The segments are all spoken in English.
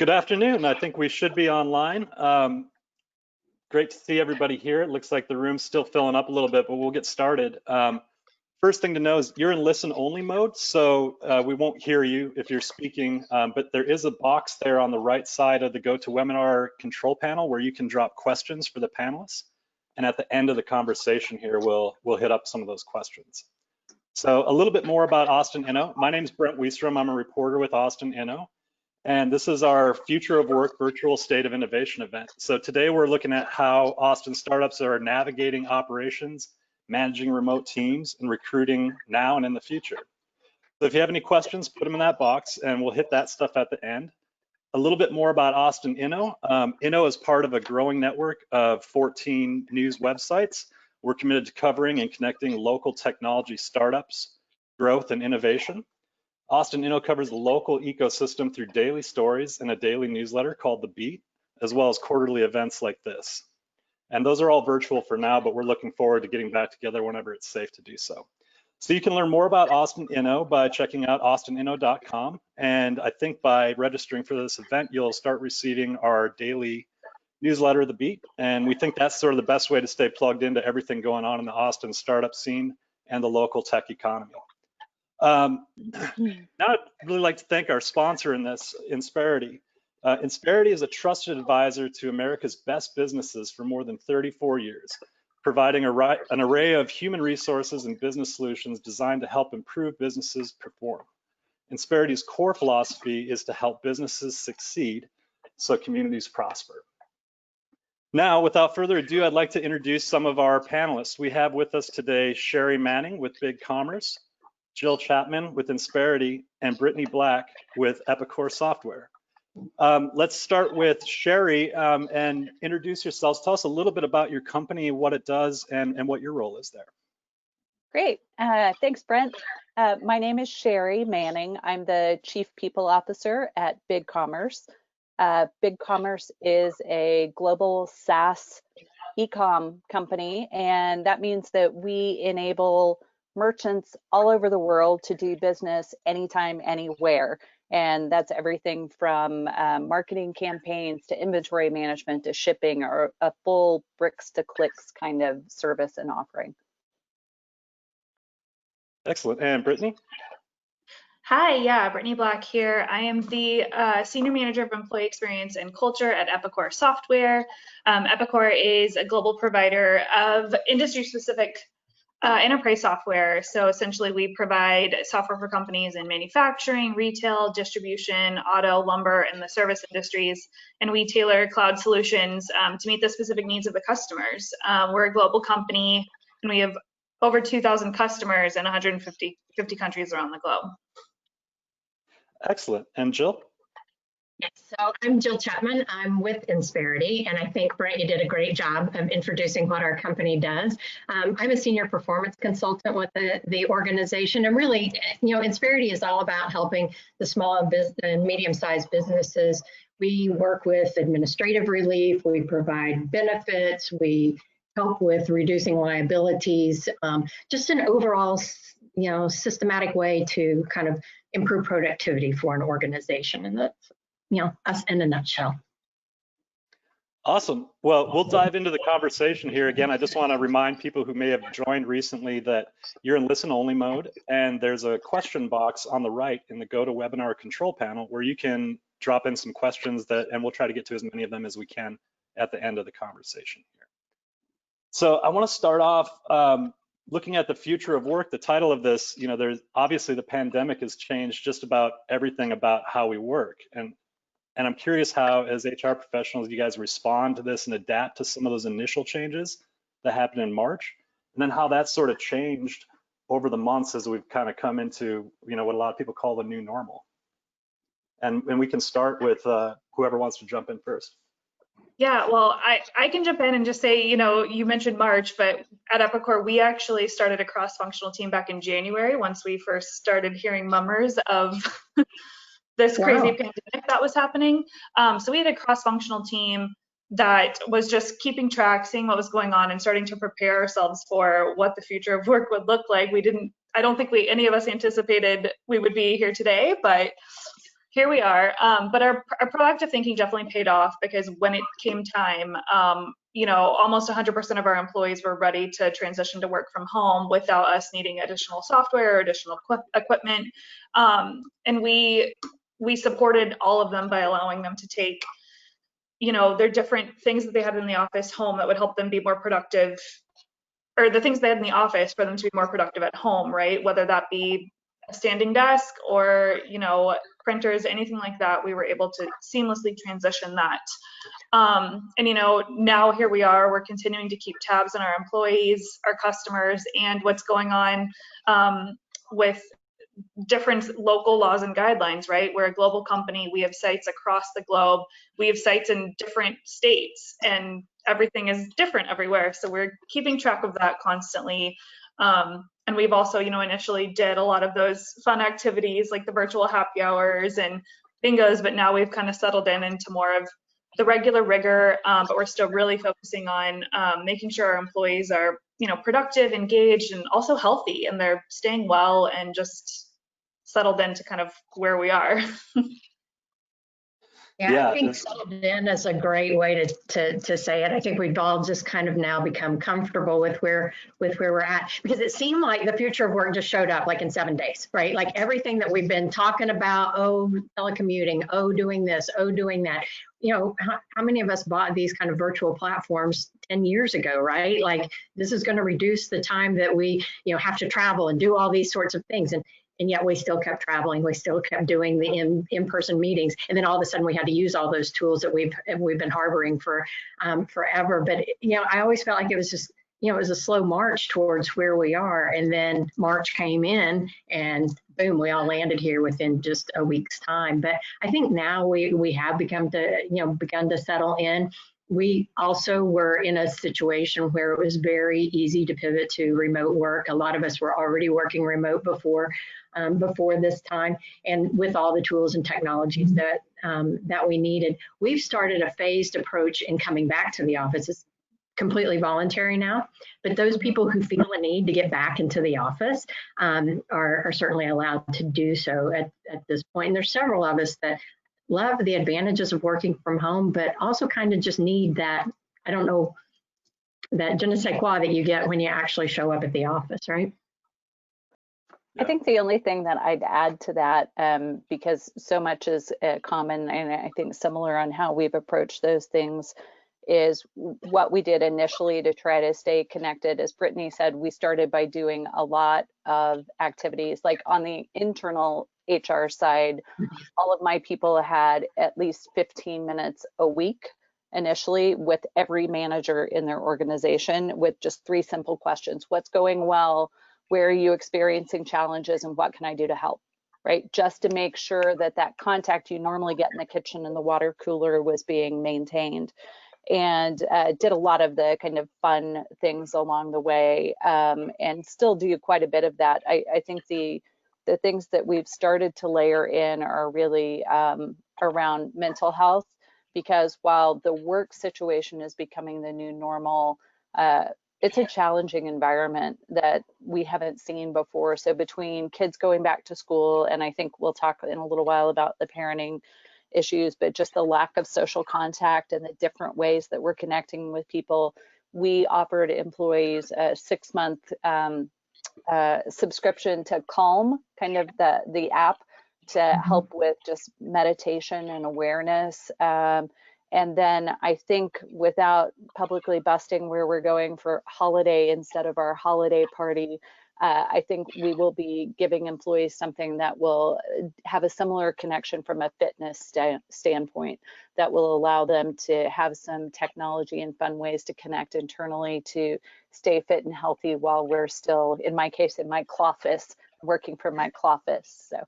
Good afternoon. I think we should be online. Great to see everybody here. It looks like the room's still filling up a little bit, but we'll get started. First thing to know is you're in listen only mode, so we won't hear you if you're speaking, but there is a box there on the right side of the GoToWebinar control panel where you can drop questions for the panelists. And at the end of the conversation here, we'll hit up some of those questions. So a little bit more about Austin Inno. My name is Brent Wistrom. I'm a reporter with Austin Inno. And this is our Future of Work Virtual State of Innovation event. So today we're looking at how Austin startups are navigating operations, managing remote teams, and recruiting now and in the future. So if you have any questions, put them in that box and we'll hit that stuff at the end. A little bit more about Austin Inno. Inno is part of a growing network of 14 news websites. We're committed to covering and connecting local technology startups, growth, and innovation. Austin Inno covers the local ecosystem through daily stories and a daily newsletter called The Beat, as well as quarterly events like this. And those are all virtual for now, but we're looking forward to getting back together whenever it's safe to do so. So you can learn more about Austin Inno by checking out austininno.com. And I think by registering for this event, you'll start receiving our daily newsletter, The Beat. And we think that's sort of the best way to stay plugged into everything going on in the Austin startup scene and the local tech economy. Now I'd really like to thank our sponsor in this, Insperity. Insperity is a trusted advisor to America's best businesses for more than 34 years, providing an array of human resources and business solutions designed to help improve businesses perform. Insperity's core philosophy is to help businesses succeed so communities prosper. Now, without further ado, I'd like to introduce some of our panelists. We have with us today Sherri Manning with Big Commerce, Jill Chapman with Insperity, and Brittany Black with Epicor Software. Let's start with Sherri and introduce yourselves. Tell us a little bit about your company, what it does, and what your role is there. Great. Thanks, Brent. My name is Sherri Manning. I'm the Chief People Officer at Big Commerce. Big Commerce is a global SaaS e-com company, and that means that we enable merchants all over the world to do business anytime, anywhere. And that's everything from marketing campaigns to inventory management to shipping, or a full bricks to clicks kind of service and offering. Excellent. And Brittany? Hi, yeah, Brittany Black here. I am the Senior Manager of Employee Experience and Culture at Epicor Software. Epicor is a global provider of industry-specific enterprise software. So essentially we provide software for companies in manufacturing, retail, distribution, auto, lumber, and the service industries. And we tailor cloud solutions to meet the specific needs of the customers. We're a global company and we have over 2,000 customers in 150 countries around the globe. Excellent. And Jill? So I'm Jill Chapman. I'm with Insperity, and I think, Brent, you did a great job of introducing what our company does. I'm a senior performance consultant with the organization, and really, Insperity is all about helping the small and medium-sized businesses. We work with administrative relief, we provide benefits, we help with reducing liabilities, just an overall, systematic way to kind of improve productivity for an organization, and that's us in a nutshell. Awesome. Well, we'll dive into the conversation here. Again, I just want to remind people who may have joined recently that you're in listen only mode, and there's a question box on the right in the GoToWebinar control panel where you can drop in some questions and we'll try to get to as many of them as we can at the end of the conversation here. So I want to start off looking at the future of work. The title of this, there's obviously the pandemic has changed just about everything about how we work. And I'm curious how, as HR professionals, you guys respond to this and adapt to some of those initial changes that happened in March, and then how that's sort of changed over the months as we've kind of come into, what a lot of people call the new normal. And we can start with whoever wants to jump in first. Yeah, well, I can jump in and just say, you mentioned March, but at Epicor, we actually started a cross-functional team back in January once we first started hearing murmurs of this crazy pandemic that was happening. So we had a cross-functional team that was just keeping track, seeing what was going on, and starting to prepare ourselves for what the future of work would look like. I don't think any of us anticipated we would be here today, but here we are. But our proactive thinking definitely paid off, because when it came time, you know, almost 100% of our employees were ready to transition to work from home without us needing additional software or additional equipment. And we supported all of them by allowing them to take, you know, their different things that they had in the office home that would help them be more productive, or the things they had in the office for them to be more productive at home, right? Whether that be a standing desk or, you know, printers, anything like that, we were able to seamlessly transition that. And, you know, now here we are, we're continuing to keep tabs on our employees, our customers, and what's going on with different local laws and guidelines, right? We're a global company. We have sites across the globe. We have sites in different states, and everything is different everywhere. So we're keeping track of that constantly. And we've also, you know, initially did a lot of those fun activities like the virtual happy hours and bingos, but now we've kind of settled into more of the regular rigor, but we're still really focusing on making sure our employees are, you know, productive, engaged, and also healthy, and they're staying well and just settled into kind of where we are. Yeah, I think settled in is a great way to say it. I think we've all just kind of now become comfortable with where we're at, because it seemed like the future of work just showed up like in 7 days, right? Like everything that we've been talking about, oh, telecommuting, oh, doing this, oh, doing that. You know, how many of us bought these kind of virtual platforms 10 years ago, right? Like this is going to reduce the time that we, you know, have to travel and do all these sorts of things. And yet we still kept traveling. We still kept doing the in-person meetings. And then all of a sudden we had to use all those tools that we've been harboring for forever. But, you know, I always felt like it was just, you know, it was a slow march towards where we are. And then March came in and boom, we all landed here within just a week's time. But I think now we have begun to settle in. We also were in a situation where it was very easy to pivot to remote work. A lot of us were already working remote before this time, and with all the tools and technologies that we needed. We've started a phased approach in coming back to the office. It's completely voluntary now, but those people who feel a need to get back into the office are certainly allowed to do so at this point. And there's several of us that love the advantages of working from home, but also kind of just need that, I don't know, that je ne sais quoi that you get when you actually show up at the office, right? I think the only thing that I'd add to that, because so much is common and I think similar on how we've approached those things, is what we did initially to try to stay connected. As Brittany said, we started by doing a lot of activities, like on the internal HR side, all of my people had at least 15 minutes a week initially with every manager in their organization with just 3 simple questions. What's going well? Where are you experiencing challenges, and what can I do to help? Right? Just to make sure that that contact you normally get in the kitchen and the water cooler was being maintained. And did a lot of the kind of fun things along the way, and still do quite a bit of that. I think the things that we've started to layer in are really around mental health, because while the work situation is becoming the new normal, it's a challenging environment that we haven't seen before. So between kids going back to school, and I think we'll talk in a little while about the parenting issues, but just the lack of social contact and the different ways that we're connecting with people, we offered employees a 6-month subscription to Calm, kind of the app, to help with just meditation and awareness. And then I think, without publicly busting where we're going for holiday instead of our holiday party, I think we will be giving employees something that will have a similar connection from a fitness standpoint, that will allow them to have some technology and fun ways to connect internally to stay fit and healthy while we're still, in my case, in my cloffice, working from my cloffice. So.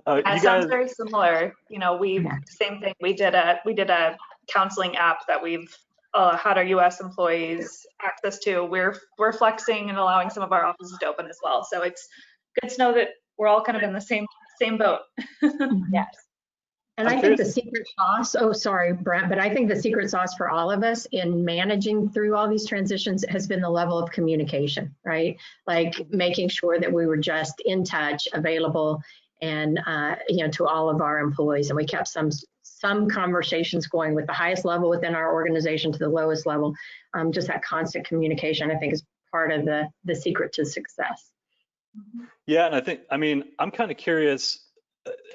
That sounds very similar. You know, same thing. We did a counseling app that we've had our U.S. employees access to. We're flexing and allowing some of our offices to open as well. So it's good to know that we're all kind of in the same boat. Yes. And I think the secret sauce, oh, sorry, Brent, but I think the secret sauce for all of us in managing through all these transitions has been the level of communication, right? Like making sure that we were just in touch, available, and to all of our employees. And we kept some conversations going with the highest level within our organization to the lowest level. Just that constant communication, I think, is part of the secret to success. Yeah, and I'm kind of curious,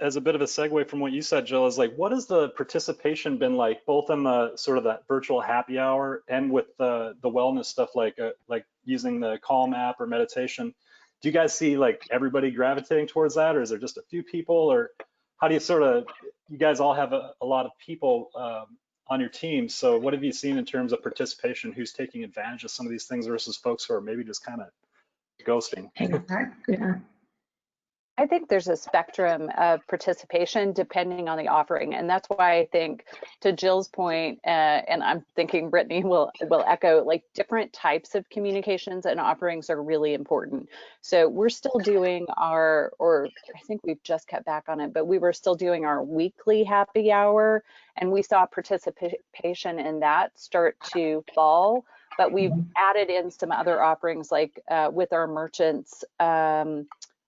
as a bit of a segue from what you said, Jill, is like, what has the participation been like, both in the sort of that virtual happy hour and with the wellness stuff, like using the Calm app or meditation? Do you guys see like everybody gravitating towards that, or is there just a few people, or how do you guys all have a lot of people on your team, so what have you seen in terms of participation? Who's taking advantage of some of these things versus folks who are maybe just kind of ghosting? Yeah. I think there's a spectrum of participation depending on the offering. And that's why I think, to Jill's point, and I'm thinking Brittany will echo, like, different types of communications and offerings are really important. So we're still doing I think we've just cut back on it, but we were still doing our weekly happy hour, and we saw participation in that start to fall. But we've added in some other offerings, like with our merchants,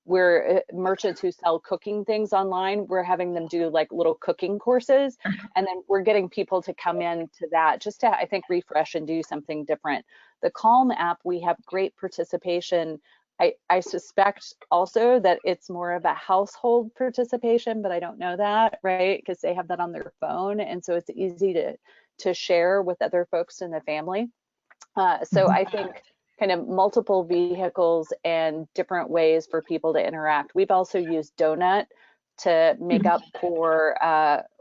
where merchants who sell cooking things online, we're having them do like little cooking courses, and then we're getting people to come into that just to, I think, refresh and do something different. The Calm app, we have great participation. I suspect also that it's more of a household participation, but I don't know that, right? Because they have that on their phone, and so it's easy to share with other folks in the family. So I think kind of multiple vehicles and different ways for people to interact. We've also used Donut to make up for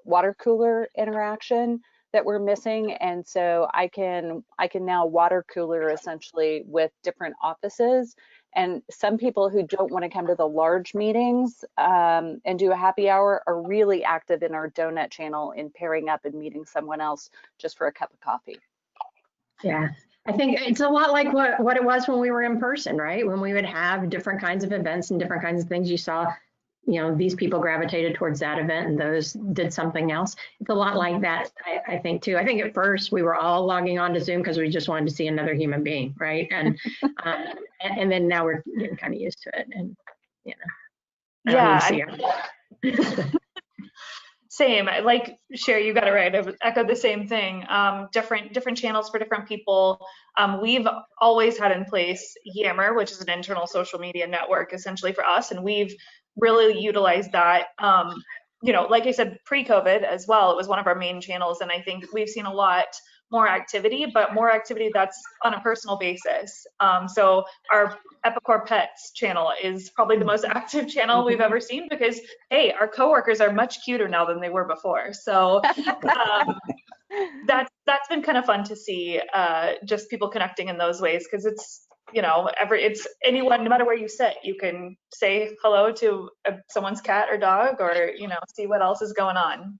water cooler interaction that we're missing. And so I can now water cooler essentially with different offices. And some people who don't want to come to the large meetings and do a happy hour are really active in our Donut channel in pairing up and meeting someone else just for a cup of coffee. Yeah. I think it's a lot like what it was when we were in person, right? When we would have different kinds of events and different kinds of things, you saw, these people gravitated towards that event and those did something else. It's a lot like that, I think, too. I think at first we were all logging on to Zoom because we just wanted to see another human being, right? And and then now we're getting kind of used to it. And, Same, like Sherri, you got it right. I would echo the same thing. Different channels for different people. We've always had in place Yammer, which is an internal social media network essentially for us, and we've really utilized that. Like I said, pre-COVID as well, it was one of our main channels, and I think we've seen a lot more activity, but more activity that's on a personal basis. So our Epicor Pets channel is probably the most active channel we've ever seen because, hey, our coworkers are much cuter now than they were before. So that's been kind of fun to see, just people connecting in those ways, because it's, it's anyone, no matter where you sit, you can say hello to someone's cat or dog, or, see what else is going on.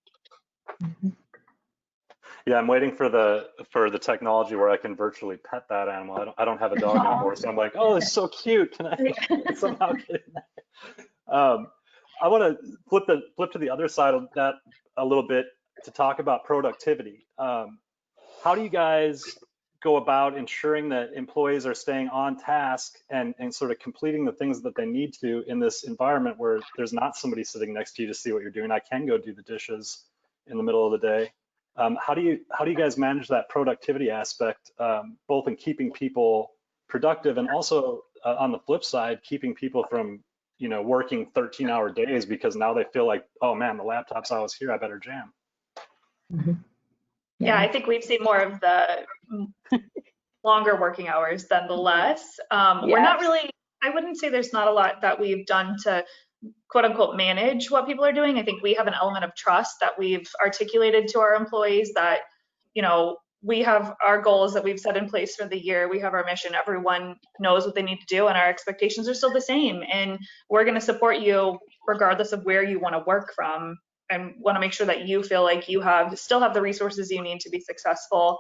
Yeah, I'm waiting for the technology where I can virtually pet that animal. I don't have a dog anymore, so I'm like, oh, it's so cute. Can I somehow get in there? I want to flip to the other side of that a little bit to talk about productivity. How do you guys go about ensuring that employees are staying on task and sort of completing the things that they need to in this environment where there's not somebody sitting next to you to see what you're doing? I can go do the dishes in the middle of the day. How do you guys manage that productivity aspect, both in keeping people productive and also on the flip side, keeping people from working 13-hour days because now they feel like, oh man, the laptop's always here, I better jam. Yeah, I think we've seen more of the longer working hours than the less. We're not really, I wouldn't say there's not a lot that we've done to quote unquote manage what people are doing. I think we have an element of trust that we've articulated to our employees that, we have our goals that we've set in place for the year. We have our mission. Everyone knows what they need to do, and our expectations are still the same. And we're going to support you regardless of where you want to work from, and want to make sure that you feel like you still have the resources you need to be successful.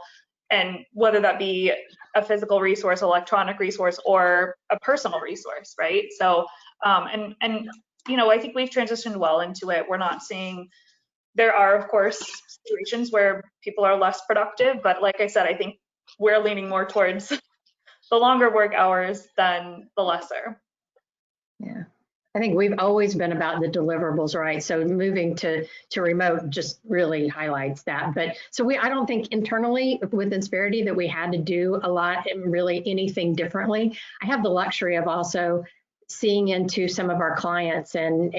And whether that be a physical resource, electronic resource, or a personal resource, right? So, I think we've transitioned well into it. We're not seeing, there are of course situations where people are less productive, but like I said, I think we're leaning more towards the longer work hours than the lesser. Yeah. I think we've always been about the deliverables, right? So moving to remote just really highlights that. But so I don't think internally with Insperity that we had to do a lot and really anything differently. I have the luxury of also seeing into some of our clients and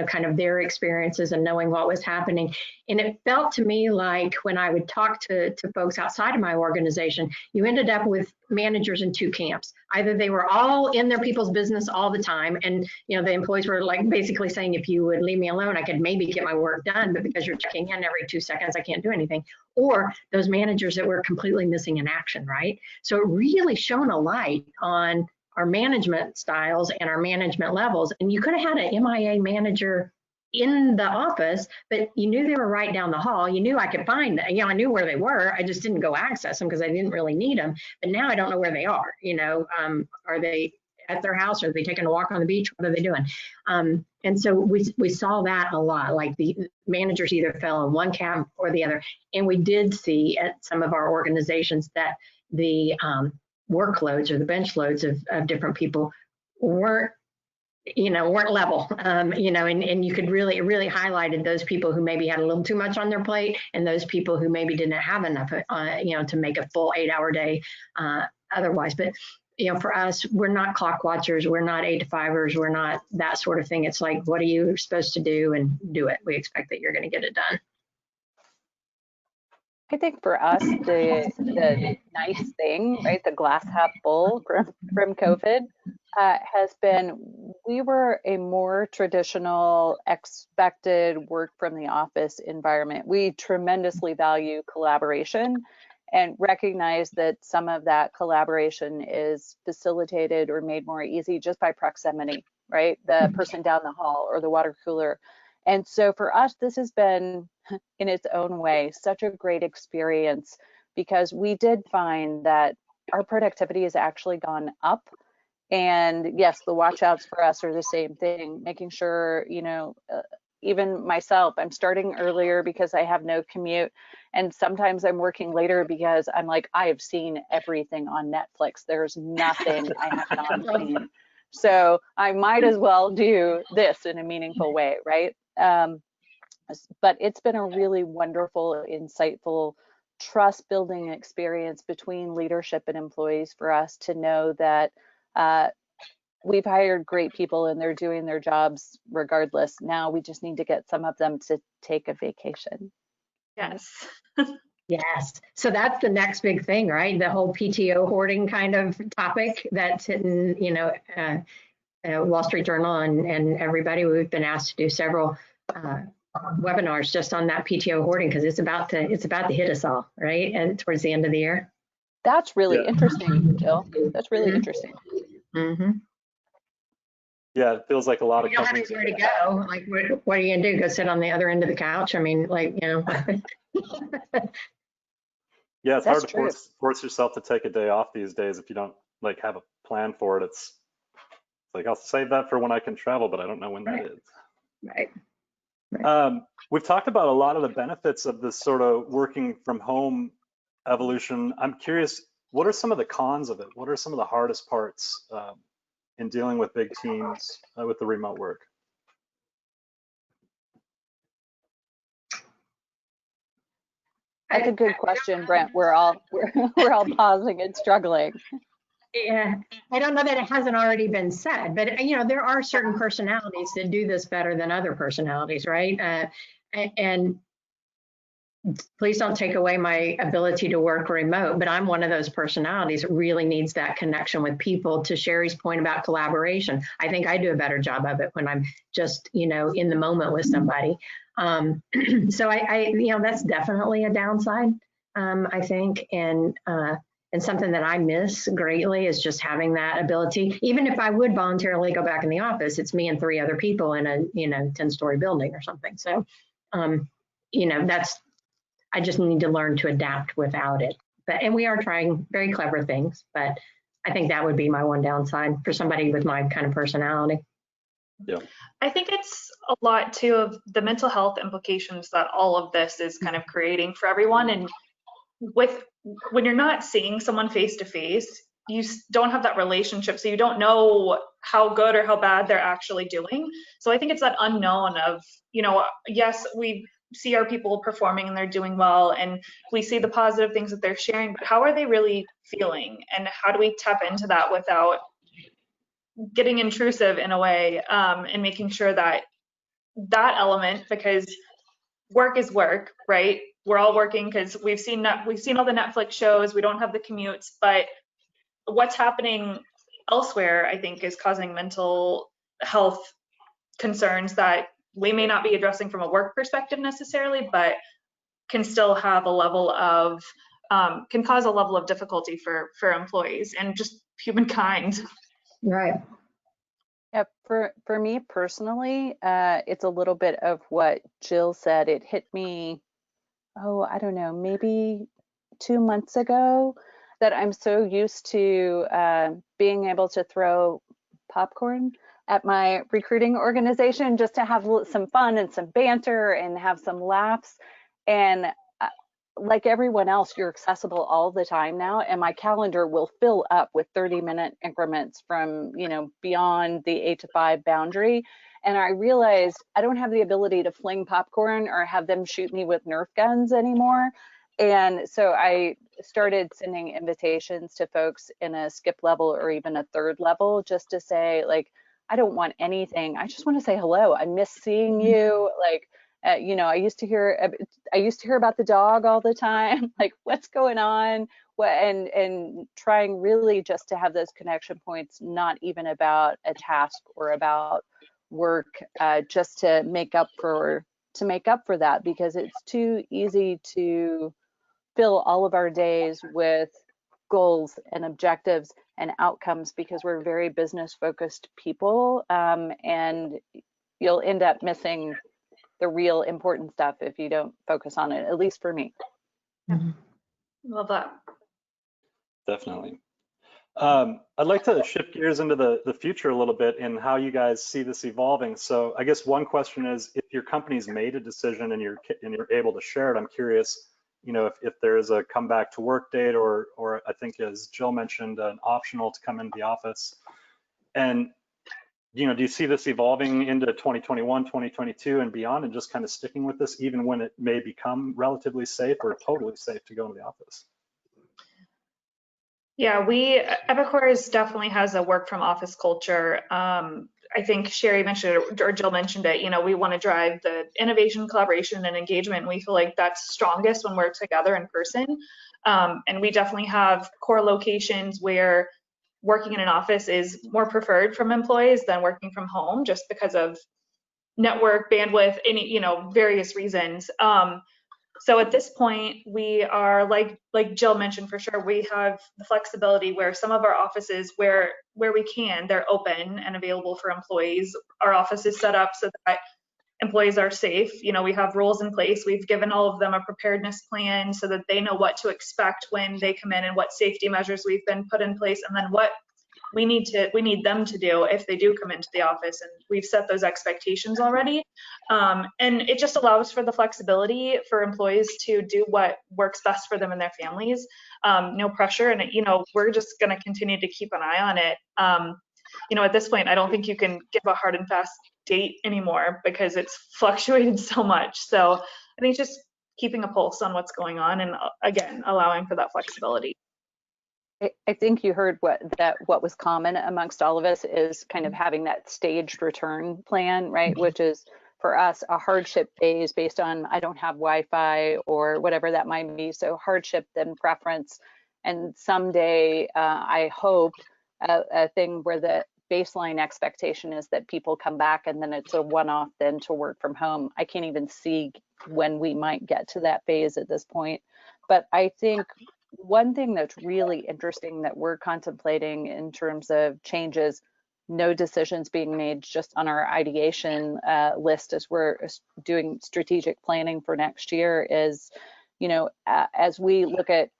kind of their experiences and knowing what was happening. And it felt to me like when I would talk to folks outside of my organization, you ended up with managers in two camps. Either they were all in their people's business all the time, and the employees were like basically saying, if you would leave me alone, I could maybe get my work done, but because you're checking in every 2 seconds, I can't do anything. Or those managers that were completely missing in action, right? So it really shone a light on our management styles and our management levels. And you could have had an MIA manager in the office, but you knew they were right down the hall. You knew I could find them. I knew where they were. I just didn't go access them because I didn't really need them. But now I don't know where they are. Are they at their house? Are they taking a walk on the beach? What are they doing? And so we saw that a lot, like the managers either fell in one camp or the other. And we did see at some of our organizations that the workloads or the bench loads of different people weren't level, and you could really highlighted those people who maybe had a little too much on their plate and those people who maybe didn't have enough, to make a full 8-hour day otherwise. But, for us, we're not clock watchers. We're not 8-to-5ers. We're not that sort of thing. It's like, what are you supposed to do and do it? We expect that you're going to get it done. I think for us, the nice thing, right, the glass half full from COVID has been we were a more traditional expected work from the office environment. We tremendously value collaboration and recognize that some of that collaboration is facilitated or made more easy just by proximity, right? The person down the hall or the water cooler. And so for us, this has been, in its own way, such a great experience because we did find that our productivity has actually gone up. And yes, the watch outs for us are the same thing, making sure, even myself, I'm starting earlier because I have no commute. And sometimes I'm working later because I'm like, I have seen everything on Netflix. There's nothing I have not seen. So I might as well do this in a meaningful way, right? But it's been a really wonderful, insightful, trust building experience between leadership and employees for us to know that we've hired great people and they're doing their jobs regardless. Now we just need to get some of them to take a vacation. Yes. Yes. So that's the next big thing, right? The whole PTO hoarding kind of topic that's in, Wall Street Journal and everybody. We've been asked to do several webinars just on that PTO hoarding because it's about to hit us all, right? And towards the end of the year. That's really interesting, Jill. That's really interesting. Mm-hmm. Yeah, it feels like a lot of you don't companies. have anywhere to go. Like, what are you gonna do? Go sit on the other end of the couch? I mean, like, Yeah, it's That's hard to force yourself to take a day off these days if you don't have a plan for it. It's like I'll save that for when I can travel, but I don't know when that is. Right. We've talked about a lot of the benefits of this sort of working from home evolution. I'm curious, what are some of the cons of it? What are some of the hardest parts in dealing with big teams with the remote work? That's a good question, Brent. We're all pausing and struggling. Yeah, I don't know that it hasn't already been said, but there are certain personalities that do this better than other personalities, right? And please don't take away my ability to work remote, but I'm one of those personalities that really needs that connection with people. To Sherri's point about collaboration, I think I do a better job of it when I'm just, in the moment with somebody. So I that's definitely a downside, I think, and something that I miss greatly is just having that ability. Even if I would voluntarily go back in the office, it's me and 3 other people in a 10-story building or something. So, I just need to learn to adapt without it. And we are trying very clever things, but I think that would be my one downside for somebody with my kind of personality. Yeah. I think it's a lot too of the mental health implications that all of this is kind of creating for everyone. And when you're not seeing someone face to face, don't have that relationship, so you don't know how good or how bad they're actually doing. So I think it's that unknown of, yes, we see our people performing and they're doing well, and we see the positive things that they're sharing, but how are they really feeling, and how do we tap into that without getting intrusive in a way, and making sure that element, because work is work, right? We're all working because we've seen all the Netflix shows, we don't have the commutes, but what's happening elsewhere, I think, is causing mental health concerns that we may not be addressing from a work perspective necessarily, but can still have a level of, can cause a level of difficulty for employees and just humankind. Right. Yeah, for me personally, it's a little bit of what Jill said. It hit me, I don't know, maybe 2 months ago, that I'm so used to being able to throw popcorn at my recruiting organization just to have some fun and some banter and have some laughs. And like everyone else, you're accessible all the time now, and my calendar will fill up with 30-minute increments from, beyond the 8 to 5 boundary. And I realized I don't have the ability to fling popcorn or have them shoot me with Nerf guns anymore. And so I started sending invitations to folks in a skip level or even a third level, just to say, like, I don't want anything. I just want to say hello. I miss seeing you. Like, I used to hear about the dog all the time. Like, what's going on? And trying really just to have those connection points, not even about a task or about work, just to make up for that, because it's too easy to fill all of our days with goals and objectives and outcomes, because we're very business focused people, and you'll end up missing the real important stuff if you don't focus on it, at least for me. Mm-hmm. Love that. Definitely. I'd like to shift gears into the future a little bit and how you guys see this evolving. So I guess one question is, if your company's made a decision and you're able to share it, I'm curious, if there is a come back to work date, or I think, as Jill mentioned, an optional to come into the office. And do you see this evolving into 2021, 2022 and beyond, and just kind of sticking with this even when it may become relatively safe or totally safe to go into the office? Yeah, Epicor definitely has a work from office culture. I think Sherri mentioned it, or Jill mentioned it, we want to drive the innovation, collaboration, and engagement. We feel like that's strongest when we're together in person. And we definitely have core locations where working in an office is more preferred from employees than working from home, just because of network bandwidth, various reasons. So at this point, we are like Jill mentioned, for sure, we have the flexibility where some of our offices, where we can, they're open and available for employees. Our office is set up so that employees are safe. We have rules in place. We've given all of them a preparedness plan so that they know what to expect when they come in and what safety measures we've been put in place, and then what we need them to do if they do come into the office. And we've set those expectations already. And it just allows for the flexibility for employees to do what works best for them and their families. No pressure. And, we're just going to continue to keep an eye on it. At this point, I don't think you can give a hard and fast date anymore because it's fluctuated so much. So I think just keeping a pulse on what's going on, and again, allowing for that flexibility. I think you heard what was common amongst all of us is kind of having that staged return plan, right? Which is, for us, a hardship phase based on, I don't have Wi-Fi or whatever that might be. So hardship, then preference, and someday I hope a thing where the baseline expectation is that people come back, and then it's a one-off then to work from home. I can't even see when we might get to that phase at this point. But I think one thing that's really interesting that we're contemplating in terms of changes, no decisions being made, just on our ideation list as we're doing strategic planning for next year, is, as we look at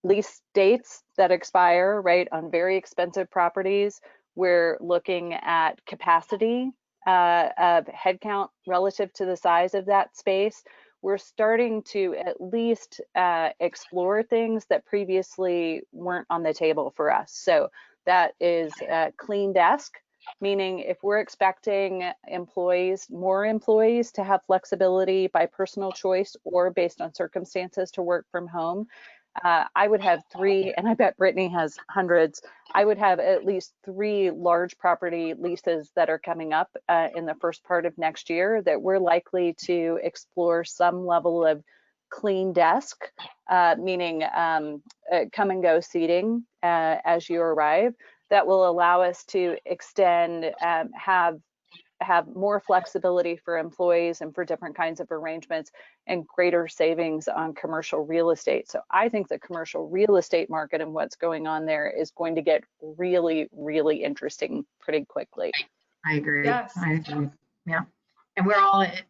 lease dates that expire, right, on very expensive properties, we're looking at capacity of headcount relative to the size of that space. we're starting to at least explore things that previously weren't on the table for us. So that is clean desk, meaning if we're expecting more employees to have flexibility by personal choice or based on circumstances to work from home, I would have 3, and I bet Brittany has hundreds. I would have at least 3 large property leases that are coming up in the first part of next year that we're likely to explore some level of clean desk, meaning come and go seating as you arrive. That will allow us to extend, have more flexibility for employees and for different kinds of arrangements, and greater savings on commercial real estate. So I think the commercial real estate market and what's going on there is going to get really, really interesting pretty quickly. I agree. Yes. I agree. Yeah. And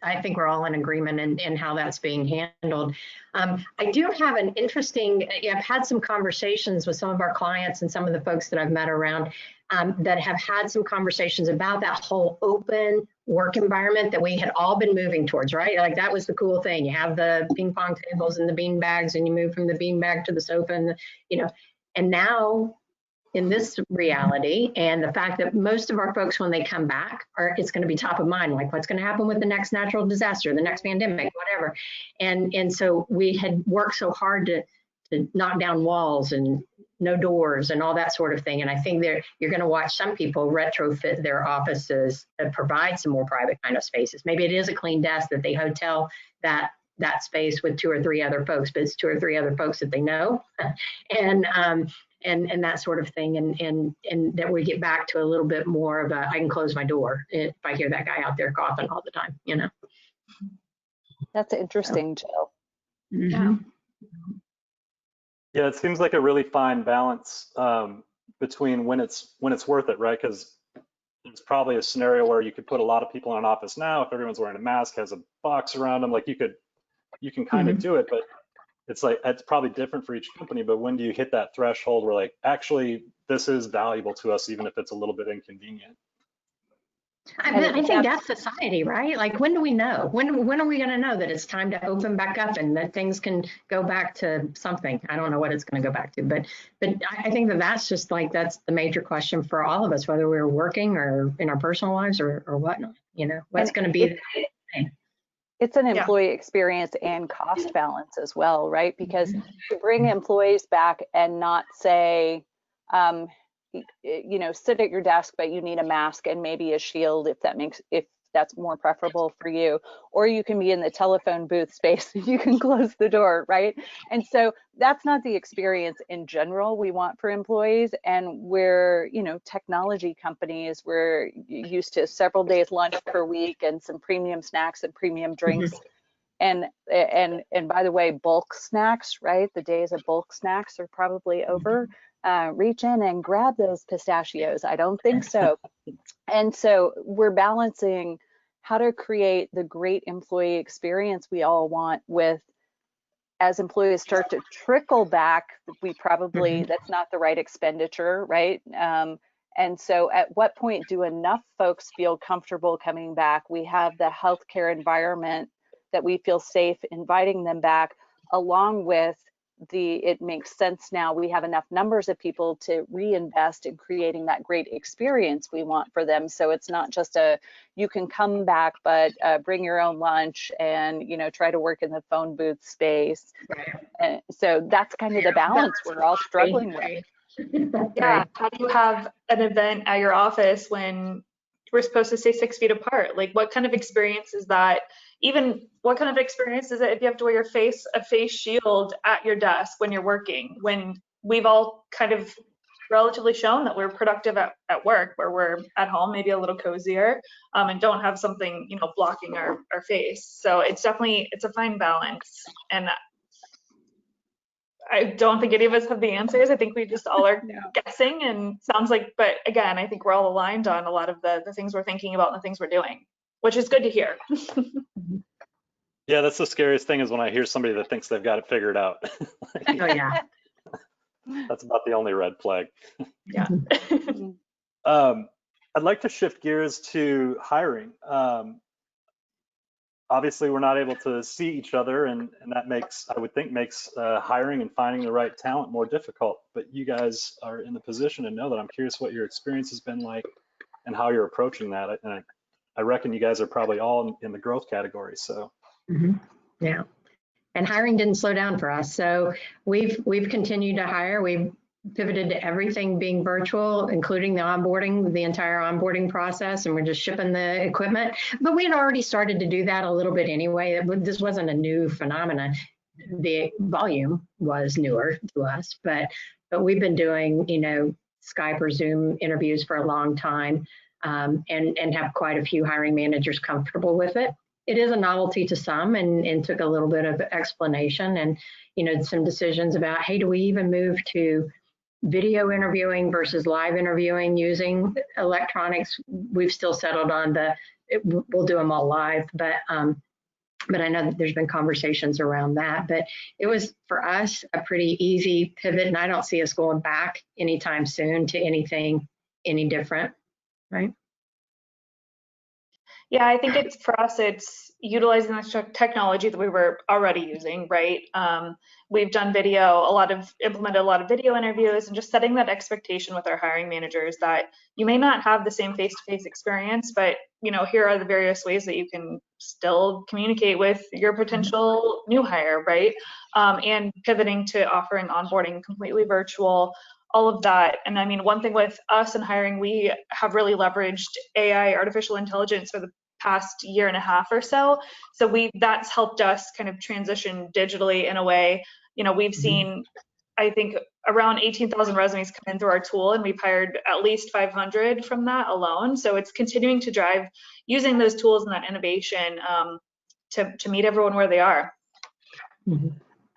I think we're all in agreement in how that's being handled. I do have an interesting, I've had some conversations with some of our clients and some of the folks that I've met around that have had some conversations about that whole open work environment that we had all been moving towards, right? Like that was the cool thing. You have the ping pong tables and the bean bags, and you move from the bean bag to the sofa, and and now in this reality, and the fact that most of our folks, when they come back, it's going to be top of mind, like what's going to happen with the next natural disaster, the next pandemic, whatever. And so we had worked so hard to knock down walls and no doors and all that sort of thing. And I think you're going to watch some people retrofit their offices to provide some more private kind of spaces. Maybe it is a clean desk that they hotel that space with 2 or 3 other folks, but it's 2 or 3 other folks that they know. And that sort of thing, and that we get back to a little bit more of I can close my door if I hear that guy out there coughing all the time, That's interesting, Jill. Mm-hmm. Yeah, it seems like a really fine balance between when it's worth it, right? Because it's probably a scenario where you could put a lot of people in an office now. If everyone's wearing a mask, has a box around them, like you can kind of do it, but it's like, it's probably different for each company. But when do you hit that threshold where like, actually, this is valuable to us, even if it's a little bit inconvenient? I think that's society, right? Like, when do we know? When are we going to know that it's time to open back up and that things can go back to something? I don't know what it's going to go back to, but I think that's just like, that's the major question for all of us, whether we're working or in our personal lives or whatnot. What's going to be the thing. It's an employee experience and cost balance as well, right? Because to bring employees back and not say, sit at your desk, but you need a mask and maybe a shield if that's more preferable for you, or you can be in the telephone booth space and you can close the door, right? And so that's not the experience in general we want for employees. And we're, technology companies, we're used to several days lunch per week and some premium snacks and premium drinks. And by the way, bulk snacks, right? The days of bulk snacks are probably over. Reach in and grab those pistachios. I don't think so. And so we're balancing how to create the great employee experience we all want with, as employees start to trickle back, we probably, that's not the right expenditure, right? And so at what point do enough folks feel comfortable coming back? We have the healthcare environment that we feel safe inviting them back, along with it makes sense now we have enough numbers of people to reinvest in creating that great experience we want for them. So it's not just you can come back, but bring your own lunch and, try to work in the phone booth space. Right. So that's kind of the balance we're all struggling with. Yeah. How do you have an event at your office when we're supposed to stay 6 feet apart? Like, what kind of experience is that? Even what kind of experience is it if you have to wear a face shield at your desk when you're working, when we've all kind of relatively shown that we're productive at work, where we're at home, maybe a little cozier, and don't have something, blocking our face. So it's a fine balance. And I don't think any of us have the answers. I think we just all are guessing, and sounds like, but again, I think we're all aligned on a lot of the things we're thinking about and the things we're doing, which is good to hear. Yeah, that's the scariest thing, is when I hear somebody that thinks they've got it figured out. Oh, yeah. That's about the only red flag. Yeah. I'd like to shift gears to hiring. obviously we're not able to see each other, and that makes, I would think, makes hiring and finding the right talent more difficult. But you guys are in the position to know that. I'm curious what your experience has been like and how you're approaching that. And I reckon you guys are probably all in the growth category. So. Yeah. And hiring didn't slow down for us. So we've continued to hire. We've pivoted to everything being virtual, including the onboarding, the entire onboarding process, and we're just shipping the equipment. But we had already started to do that a little bit anyway. This wasn't a new phenomenon. The volume was newer to us, but we've been doing, Skype or Zoom interviews for a long time, and have quite a few hiring managers comfortable with it. It is a novelty to some, and took a little bit of explanation and, some decisions about, hey, do we even move to video interviewing versus live interviewing using electronics? We've still settled on we'll do them all live, but I know that there's been conversations around that. But it was, for us, a pretty easy pivot, and I don't see us going back anytime soon to anything any different, right? Yeah, I think for us, it's utilizing the technology that we were already using, right? We've done implemented a lot of video interviews, and just setting that expectation with our hiring managers that you may not have the same face-to-face experience, but here are the various ways that you can still communicate with your potential new hire, right? And pivoting to offering onboarding completely virtual, all of that. And I mean, one thing with us in hiring, we have really leveraged AI, artificial intelligence, for the past year and a half or so. So that's helped us kind of transition digitally in a way. We've seen, I think, around 18,000 resumes come in through our tool, and we've hired at least 500 from that alone. So it's continuing to drive using those tools and that innovation to meet everyone where they are.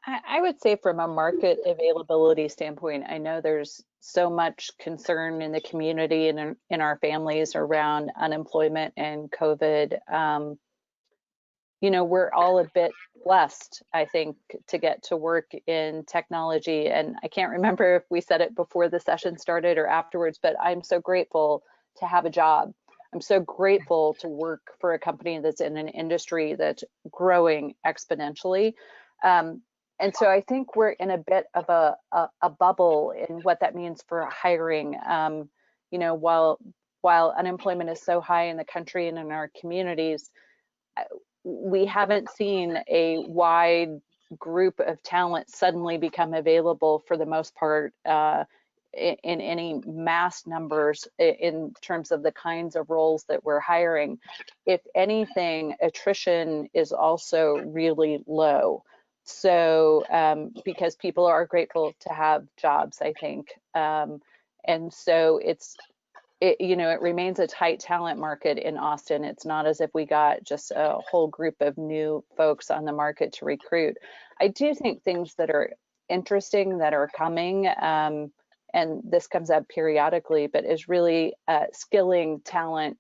I would say, from a market availability standpoint, I know there's so much concern in the community and in our families around unemployment and COVID. We're all a bit blessed, I think, to get to work in technology. And I can't remember if we said it before the session started or afterwards, but I'm so grateful to have a job. I'm so grateful to work for a company that's in an industry that's growing exponentially. And so I think we're in a bit of a bubble in what that means for hiring. While unemployment is so high in the country and in our communities, we haven't seen a wide group of talent suddenly become available, for the most part, in any mass numbers in terms of the kinds of roles that we're hiring. If anything, attrition is also really low. So because people are grateful to have jobs, I think. And so it remains a tight talent market in Austin. It's not as if we got just a whole group of new folks on the market to recruit. I do think things that are interesting that are coming, and this comes up periodically, but is really skilling talent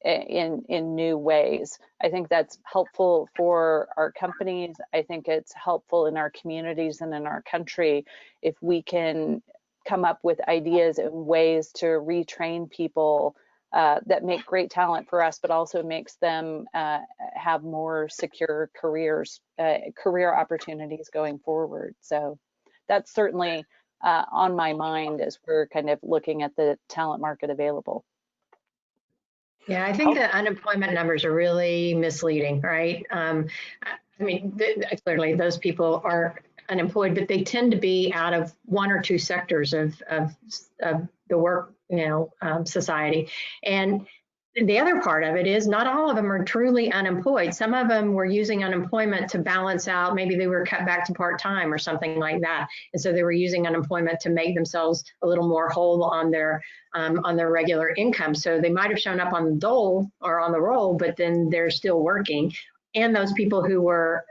in new ways. I think that's helpful for our companies. I think it's helpful in our communities and in our country if we can come up with ideas and ways to retrain people that make great talent for us, but also makes them have more secure career opportunities going forward. So that's certainly on my mind as we're kind of looking at the talent market available. Yeah, I think the unemployment numbers are really misleading, right? I mean, clearly those people are unemployed, but they tend to be out of one or two sectors of the work, society. And the other part of it is not all of them are truly unemployed. Some of them were using unemployment to balance out. Maybe they were cut back to part-time or something like that. And so they were using unemployment to make themselves a little more whole on their regular income. So they might have shown up on the dole or on the roll, but then they're still working. And those people who were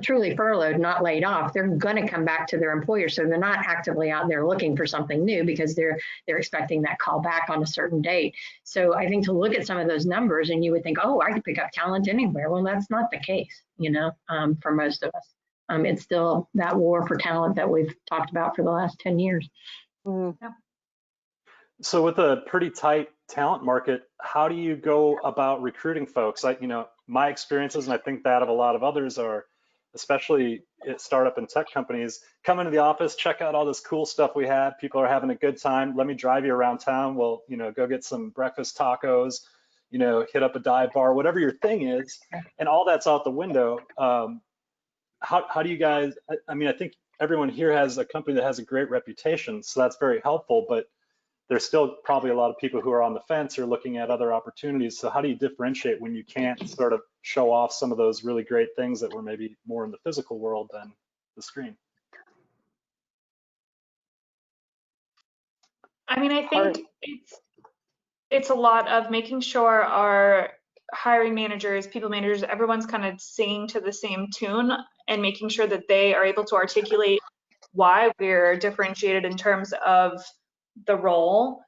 truly furloughed, not laid off, they're going to come back to their employer. So they're not actively out there looking for something new because they're expecting that call back on a certain date. So I think to look at some of those numbers and you would think, oh, I could pick up talent anywhere. Well, that's not the case, for most of us. It's still that war for talent that we've talked about for the last 10 years. So with a pretty tight talent market, how do you go about recruiting folks? Like, my experiences, and I think that of a lot of others, are, especially at startup and tech companies, come into the office, check out all this cool stuff we have. People are having a good time. Let me drive you around town. We'll, go get some breakfast tacos, hit up a dive bar, whatever your thing is, and all that's out the window. How do you guys, I mean, I think everyone here has a company that has a great reputation, so that's very helpful, but there's still probably a lot of people who are on the fence or looking at other opportunities. So how do you differentiate when you can't sort of show off some of those really great things that were maybe more in the physical world than the screen? I mean, I think it's a lot of making sure our hiring managers, people managers, everyone's kind of singing to the same tune and making sure that they are able to articulate why we're differentiated in terms of the role,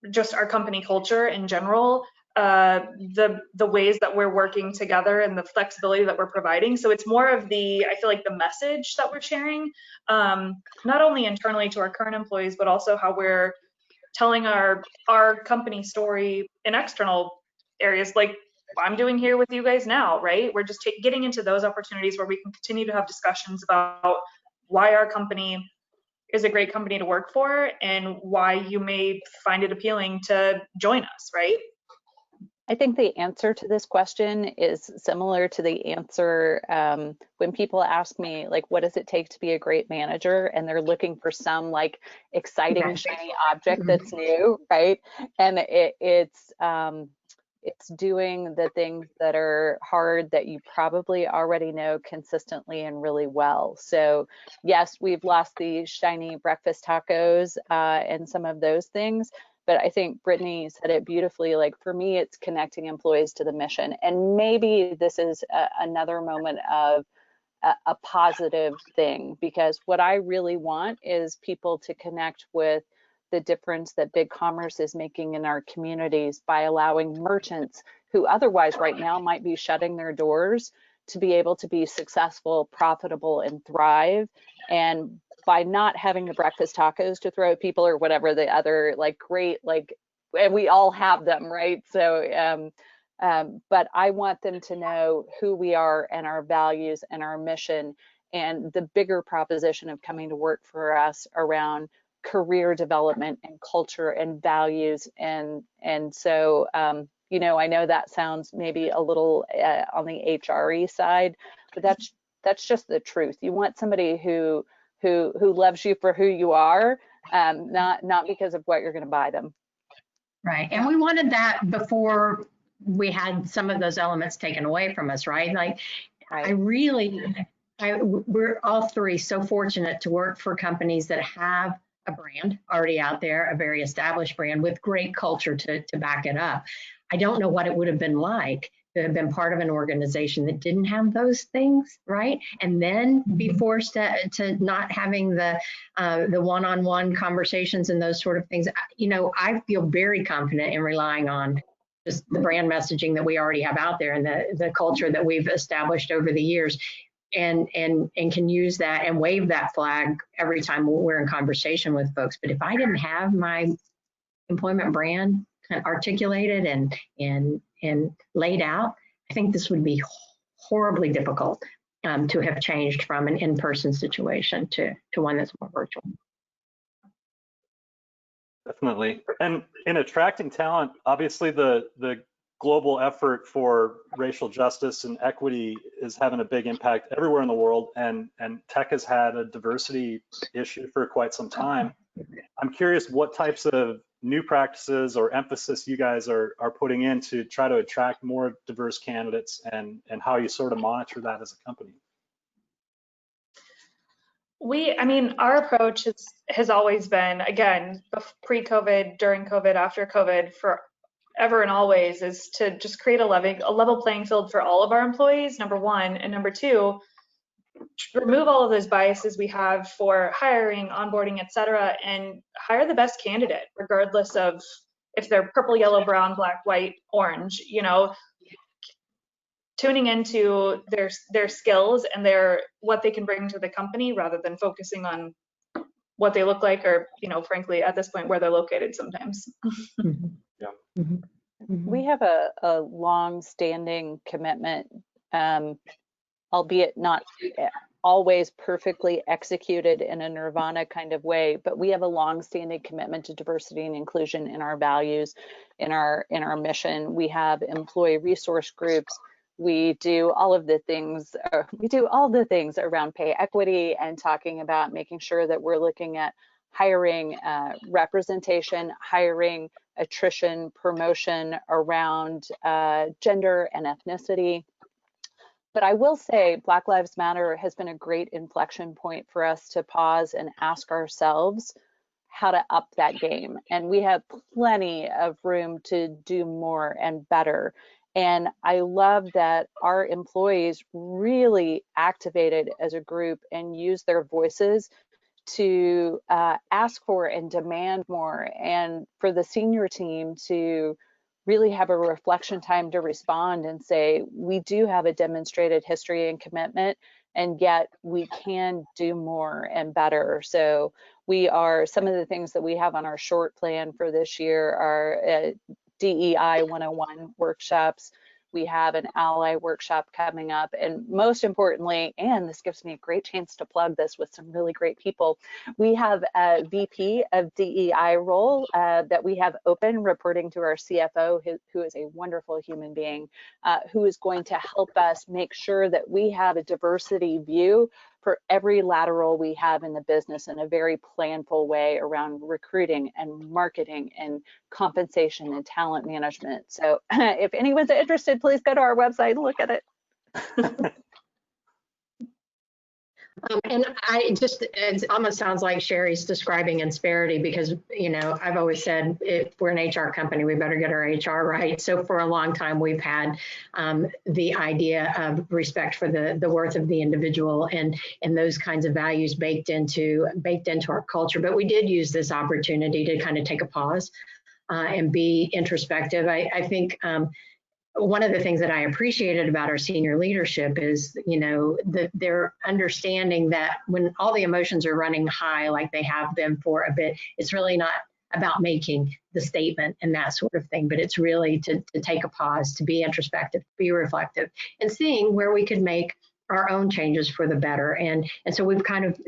just our company culture in general, the ways that we're working together and the flexibility that we're providing. So it's more of the, I feel like, the message that we're sharing, not only internally to our current employees, but also how we're telling our company story in external areas, like I'm doing here with you guys now, right? We're just getting into those opportunities where we can continue to have discussions about why our company is a great company to work for and why you may find it appealing to join us, right? I think the answer to this question is similar to the answer when people ask me, like, what does it take to be a great manager? And they're looking for some like exciting, shiny object that's new, right? And it's doing the things that are hard that you probably already know consistently and really well. So yes, we've lost the shiny breakfast tacos and some of those things, but I think Brittany said it beautifully. Like, for me, it's connecting employees to the mission. And maybe this is another moment of a positive thing, because what I really want is people to connect with the difference that Big Commerce is making in our communities by allowing merchants who otherwise right now might be shutting their doors to be able to be successful, profitable, and thrive. And by not having the breakfast tacos to throw at people or whatever the other like great, like, and we all have them, right? So, but I want them to know who we are and our values and our mission and the bigger proposition of coming to work for us around career development and culture and values. And so, I know that sounds maybe a little on the HRE side, but that's just the truth. You want somebody who loves you for who you are, not because of what you're going to buy them. Right. And we wanted that before we had some of those elements taken away from us, right? Like, right. We're all three so fortunate to work for companies that have a brand already out there, a very established brand with great culture to back it up. I don't know what it would have been like to have been part of an organization that didn't have those things, right? And then be forced to not having the one-on-one conversations and those sort of things. I feel very confident in relying on just the brand messaging that we already have out there and the culture that we've established over the years. And can use that and wave that flag every time we're in conversation with folks. But if I didn't have my employment brand articulated and laid out, I think this would be horribly difficult to have changed from an in-person situation to one that's more virtual. Definitely. And in attracting talent, obviously the global effort for racial justice and equity is having a big impact everywhere in the world, and tech has had a diversity issue for quite some time. I'm curious what types of new practices or emphasis you guys are putting in to try to attract more diverse candidates, and how you sort of monitor that as a company. Our approach has always been, again, pre-COVID, during COVID, after COVID, forever and always, is to just create a level playing field for all of our employees, number one, and number two, remove all of those biases we have for hiring, onboarding, et cetera, and hire the best candidate, regardless of if they're purple, yellow, brown, black, white, orange, tuning into their skills and what they can bring to the company rather than focusing on what they look like, or, you know, frankly, at this point, where they're located sometimes. Yeah. We have a long-standing commitment, albeit not always perfectly executed in a nirvana kind of way, but we have a long-standing commitment to diversity and inclusion in our values, in our mission. We have employee resource groups. We do all of the things. Around pay equity and talking about making sure that we're looking at hiring, representation, hiring, attrition, promotion around gender and ethnicity. But I will say Black Lives Matter has been a great inflection point for us to pause and ask ourselves how to up that game. And we have plenty of room to do more and better. And I love that our employees really activated as a group and used their voices to ask for and demand more, and for the senior team to really have a reflection time to respond and say, we do have a demonstrated history and commitment, and yet we can do more and better. So some of the things that we have on our short plan for this year are DEI 101 workshops. We have an ally workshop coming up, and most importantly, and this gives me a great chance to plug this with some really great people, we have a VP of DEI role that we have open, reporting to our CFO, who is a wonderful human being, who is going to help us make sure that we have a diversity view for every lateral we have in the business in a very planful way around recruiting and marketing and compensation and talent management. So if anyone's interested, please go to our website and look at it. And it almost sounds like Sherri's describing Insperity, because, you know, I've always said if we're an HR company, we better get our HR right. So for a long time, we've had the idea of respect for the worth of the individual and those kinds of values baked into our culture. But we did use this opportunity to kind of take a pause and be introspective. I think one of the things that I appreciated about our senior leadership is, you know, their understanding that when all the emotions are running high, like they have been for a bit, it's really not about making the statement and that sort of thing, but it's really to take a pause, to be introspective, to be reflective, and seeing where we could make our own changes for the better. And so we've kind of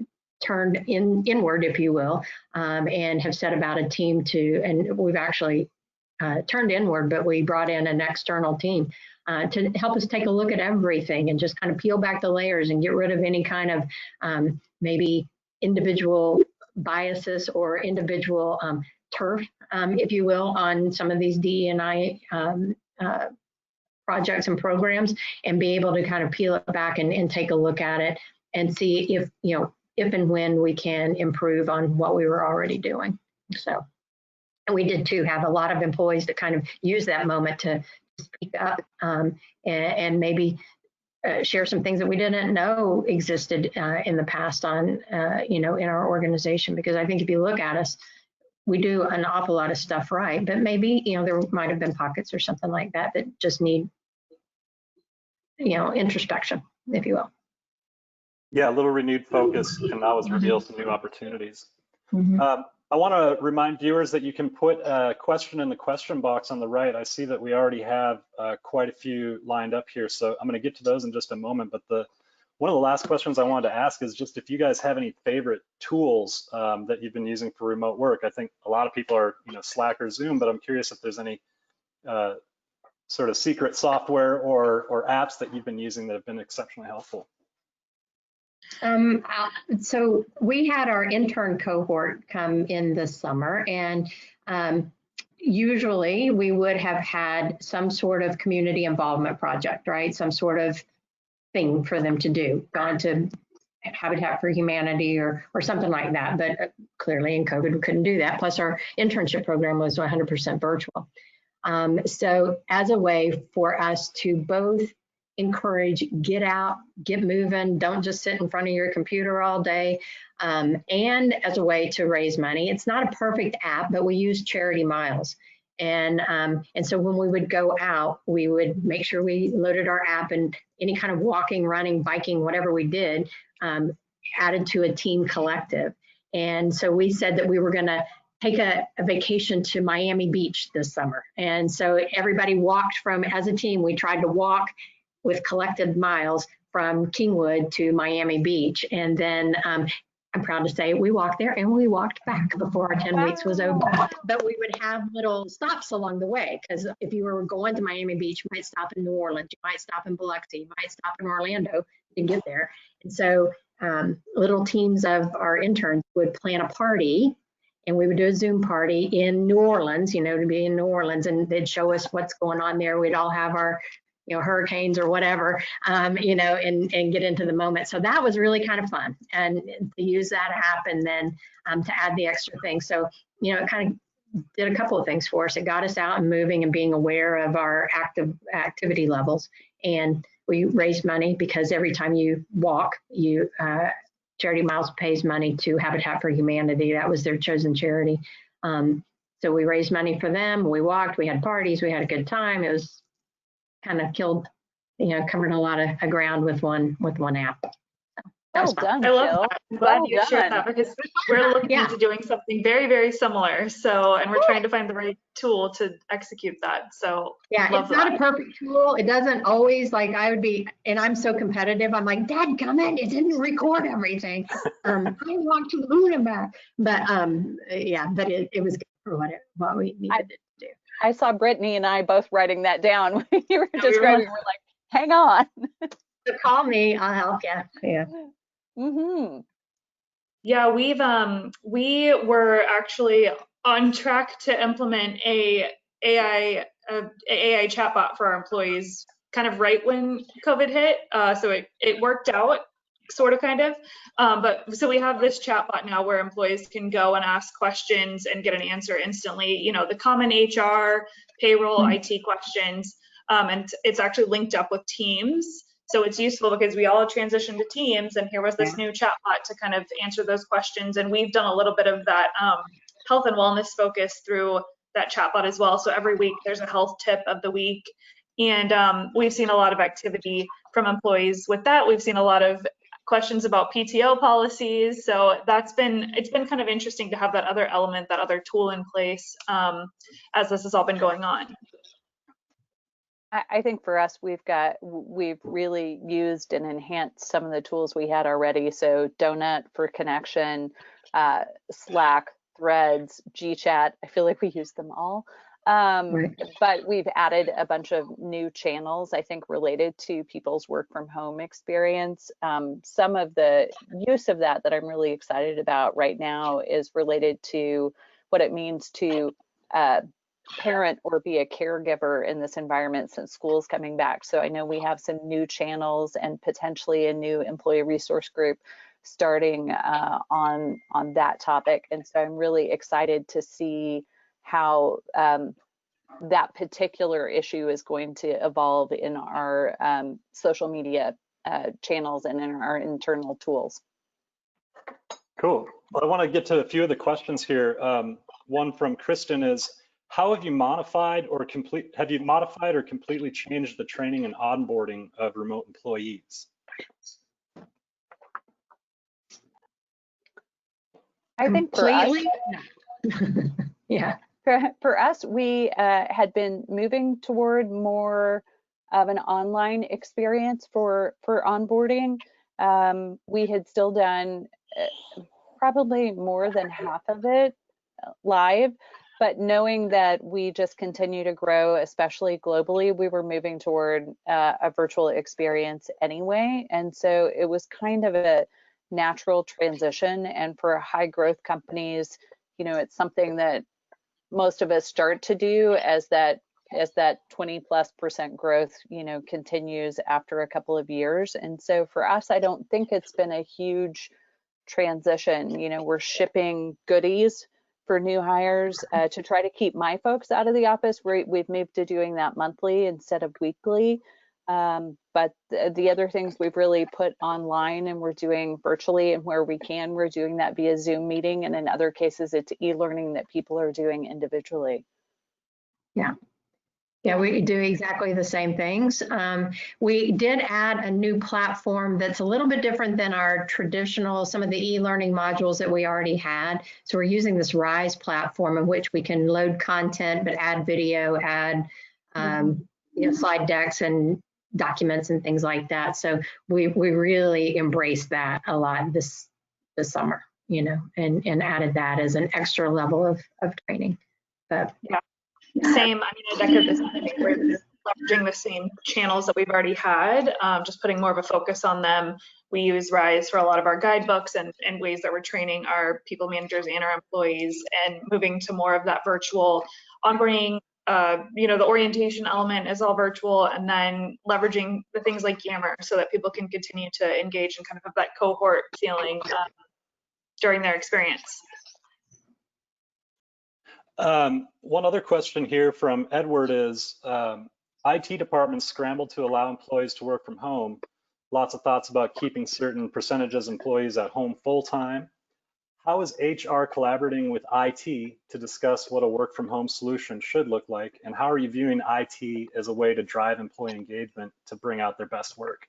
turned inward, if you will, and have set about a team and we've actually turned inward, but we brought in an external team to help us take a look at everything and just kind of peel back the layers and get rid of any kind of maybe individual biases or individual turf, if you will, on some of these DE&I projects and programs, and be able to kind of peel it back and take a look at it and see if and when we can improve on what we were already doing. So. And we did too have a lot of employees that kind of use that moment to speak up and maybe share some things that we didn't know existed in the past on, in our organization. Because I think if you look at us, we do an awful lot of stuff right, but maybe, there might have been pockets or something like that that just need, introspection, if you will. Yeah, a little renewed focus can always reveal some new opportunities. I want to remind viewers that you can put a question in the question box on the right. I see that we already have quite a few lined up here, so I'm going to get to those in just a moment. But one of the last questions I wanted to ask is just if you guys have any favorite tools that you've been using for remote work. I think a lot of people are, Slack or Zoom, but I'm curious if there's any sort of secret software or apps that you've been using that have been exceptionally helpful. So we had our intern cohort come in this summer, and usually we would have had some sort of community involvement project, right? Some sort of thing for them to do, gone to Habitat for Humanity or something like that. But clearly in COVID, we couldn't do that. Plus our internship program was 100% virtual. So as a way for us to both encourage, get out, get moving, don't just sit in front of your computer all day, and as a way to raise money. It's not a perfect app, but we use Charity Miles. And so when we would go out, we would make sure we loaded our app, and any kind of walking, running, biking, whatever we did, added to a team collective. And so we said that we were going to take a vacation to Miami Beach this summer. And so everybody walked as a team, we tried to walk with collected miles from Kingwood to Miami Beach. And then I'm proud to say we walked there and we walked back before our 10 weeks was over. But we would have little stops along the way, because if you were going to Miami Beach, you might stop in New Orleans, you might stop in Biloxi, you might stop in Orlando to get there. And so little teams of our interns would plan a party, and we would do a Zoom party in New Orleans, to be in New Orleans, and they'd show us what's going on there. We'd all have our hurricanes or whatever, and get into the moment. So that was really kind of fun, and to use that app and then to add the extra things. So, it kind of did a couple of things for us. It got us out and moving and being aware of our activity levels. And we raised money, because every time you walk, Charity Miles pays money to Habitat for Humanity. That was their chosen charity. So we raised money for them. We walked, we had parties, we had a good time. It was kind of covered a lot of ground with one app. Well done, I love Jill. that. I'm glad Well you shared done. that, because we're looking into doing something very, very similar. So, and we're trying to find the right tool to execute that. So yeah, it's not a perfect tool. It doesn't always, I would be, and I'm so competitive. I'm like, dadgummit, it didn't record everything. I want to Luna back. But but it was good for what we needed to do. I saw Brittany and I both writing that down when you were describing. We're like, hang on. So call me, I'll help you. Yeah. Mm-hmm. Yeah, we were actually on track to implement a AI chatbot for our employees kind of right when COVID hit. So it worked out, sort of, kind of. But so we have this chatbot now where employees can go and ask questions and get an answer instantly. The common HR, payroll, IT questions, and it's actually linked up with Teams. So it's useful because we all transitioned to Teams, and here was this new chatbot to kind of answer those questions. And we've done a little bit of that health and wellness focus through that chatbot as well. So every week there's a health tip of the week. And we've seen a lot of activity from employees with that. We've seen a lot of questions about PTO policies. So it's been kind of interesting to have that other element, that other tool in place as this has all been going on. I think for us, we've really used and enhanced some of the tools we had already. So Donut for connection, Slack, Threads, GChat. I feel like we use them all. But we've added a bunch of new channels, I think, related to people's work from home experience. Some of the use of that I'm really excited about right now is related to what it means to parent or be a caregiver in this environment since school's coming back. So I know we have some new channels and potentially a new employee resource group starting on that topic. And so I'm really excited to see how that particular issue is going to evolve in our social media channels and in our internal tools. Cool. Well, I want to get to a few of the questions here. One from Kristen is, how have you modified or completely changed the training and onboarding of remote employees? I think for us, yeah. For us, we had been moving toward more of an online experience for onboarding. We had still done probably more than half of it live, but knowing that we just continue to grow, especially globally, we were moving toward a virtual experience anyway. And so it was kind of a natural transition. And for high growth companies, it's something that most of us start to do as that 20+% growth, continues after a couple of years. And so for us, I don't think it's been a huge transition. We're shipping goodies for new hires to try to keep my folks out of the office. We've moved to doing that monthly instead of weekly. But the other things we've really put online and we're doing virtually, and where we can, we're doing that via Zoom meeting. And in other cases, it's e-learning that people are doing individually. Yeah. Yeah, we do exactly the same things. We did add a new platform that's a little bit different than our traditional, some of the e-learning modules that we already had. So we're using this Rise platform in which we can load content, but add video, add slide decks and documents and things like that. So we really embraced that a lot this summer, and added that as an extra level of training. But yeah. Same, I mean, I echo this. I think we're leveraging the same channels that we've already had, just putting more of a focus on them. We use Rise for a lot of our guidebooks and ways that we're training our people managers and our employees, and moving to more of that virtual onboarding. The orientation element is all virtual, and then leveraging the things like Yammer so that people can continue to engage and kind of have that cohort feeling during their experience. One other question here from Edward is, IT departments scrambled to allow employees to work from home. Lots of thoughts about keeping certain percentages of employees at home full-time. How is HR collaborating with IT to discuss what a work from home solution should look like? And how are you viewing IT as a way to drive employee engagement to bring out their best work?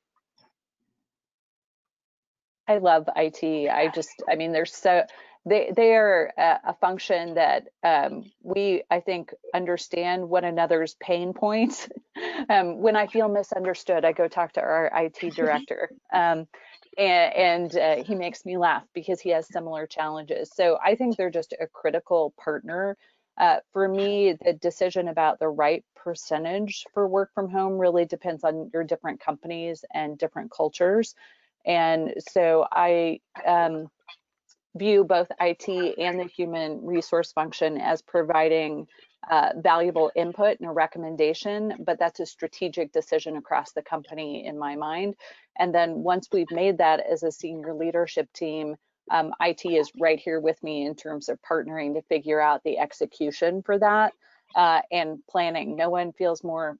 I love IT. I mean, they are a function that I think, understand one another's pain points. When I feel misunderstood, I go talk to our IT director, and he makes me laugh because he has similar challenges. So I think they're just a critical partner. For me, the decision about the right percentage for work from home really depends on your different companies and different cultures. And so I view both IT and the human resource function as providing valuable input and a recommendation, but that's a strategic decision across the company in my mind. And then once we've made that as a senior leadership team, IT is right here with me in terms of partnering to figure out the execution for that. And planning. No one feels more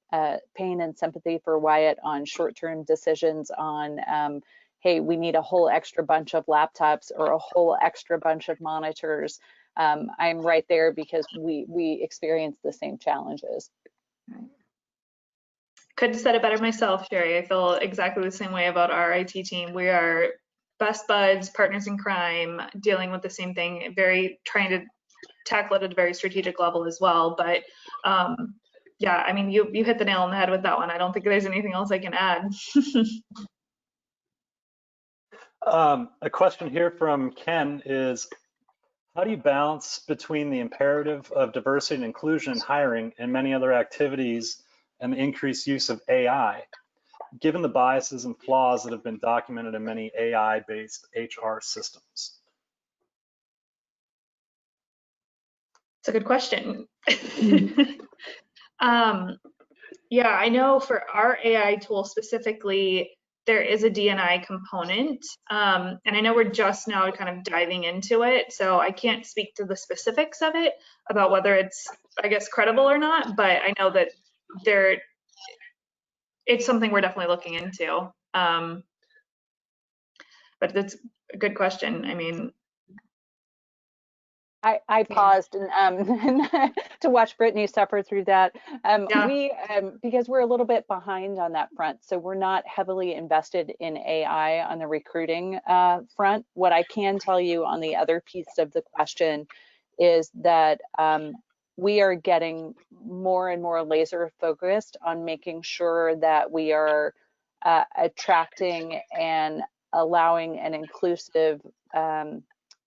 pain and sympathy for Wyatt on short-term decisions on hey, we need a whole extra bunch of laptops or a whole extra bunch of monitors. I'm right there because we experience the same challenges. Couldn't have said it better myself, Sherri. I feel exactly the same way about our IT team. We are best buds, partners in crime, dealing with the same thing, trying to tackle it at a very strategic level as well. But yeah, I mean, you hit the nail on the head with that one. I don't think there's anything else I can add. A question here from Ken is, how do you balance between the imperative of diversity and inclusion in hiring and many other activities and the increased use of AI, given the biases and flaws that have been documented in many AI-based HR systems? It's a good question. Yeah, I know for our AI tool specifically, there is a D&I component, and I know we're just now kind of diving into it, so I can't speak to the specifics of it about whether it's, I guess, credible or not, but I know that it's something we're definitely looking into. But that's a good question. I mean, I paused and to watch Brittany suffer through that. Yeah. Because we're a little bit behind on that front, so we're not heavily invested in AI on the recruiting front. What I can tell you on the other piece of the question is that we are getting more and more laser focused on making sure that we are attracting and allowing an inclusive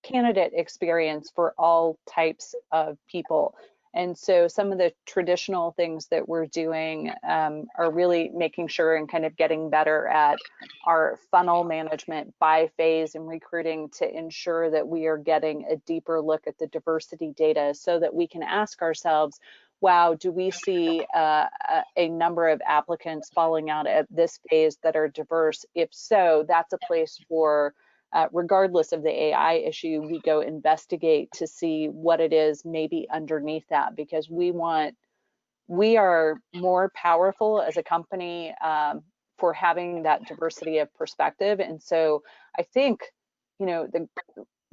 candidate experience for all types of people. And so some of the traditional things that we're doing are really making sure and kind of getting better at our funnel management by phase and recruiting to ensure that we are getting a deeper look at the diversity data so that we can ask ourselves, wow, do we see a number of applicants falling out at this phase that are diverse? If so, that's a place for regardless of the AI issue, we go investigate to see what it is maybe underneath that, because we are more powerful as a company for having that diversity of perspective. And so I think, the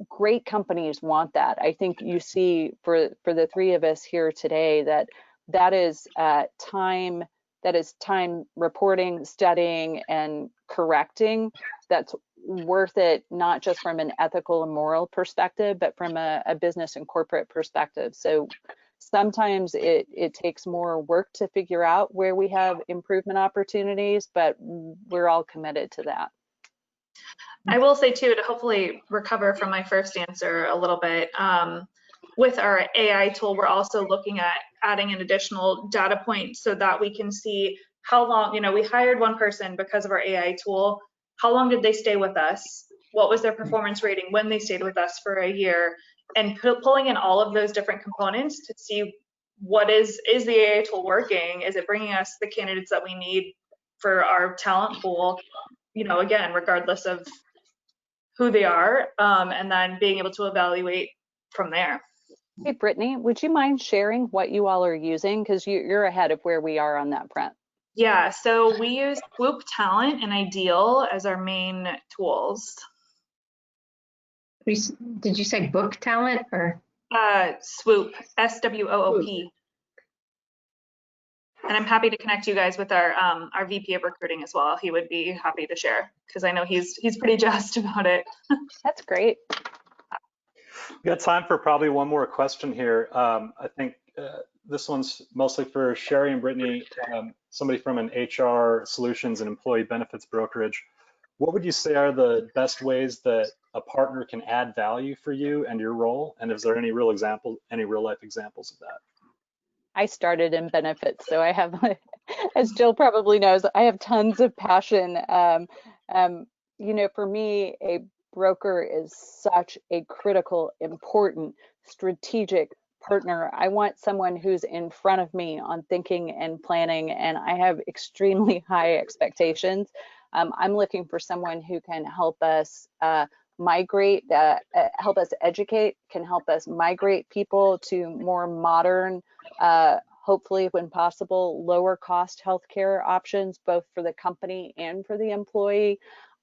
great companies want that. I think you see for the three of us here today that that is time reporting, studying, and correcting that's worth it, not just from an ethical and moral perspective, but from a business and corporate perspective. So sometimes it takes more work to figure out where we have improvement opportunities, but we're all committed to that. I will say too, to hopefully recover from my first answer a little bit, with our AI tool, we're also looking at adding an additional data point so that we can see how long, we hired one person because of our AI tool. How long did they stay with us? What was their performance rating when they stayed with us for a year? And pulling in all of those different components to see what is the AI tool working? Is it bringing us the candidates that we need for our talent pool? Again, regardless of who they are, and then being able to evaluate from there. Hey, Brittany, would you mind sharing what you all are using? Because you're ahead of where we are on that front. Yeah, so we use Swoop Talent and Ideal as our main tools. Did you say book talent or? Swoop, SWOOP. And I'm happy to connect you guys with our VP of recruiting as well. He would be happy to share because I know he's pretty jazzed about it. That's great. We got time for probably one more question here. I think this one's mostly for Sherri and Brittany, somebody from an HR solutions and employee benefits brokerage. What would you say are the best ways that a partner can add value for you and your role? And is there any real life examples of that? I started in benefits, so I have, as Jill probably knows, I have tons of passion. For me, a broker is such a critical, important, strategic partner. I want someone who's in front of me on thinking and planning, and I have extremely high expectations. I'm looking for someone who can help us migrate, help us educate, can help us migrate people to more modern, hopefully when possible, lower cost healthcare options, both for the company and for the employee.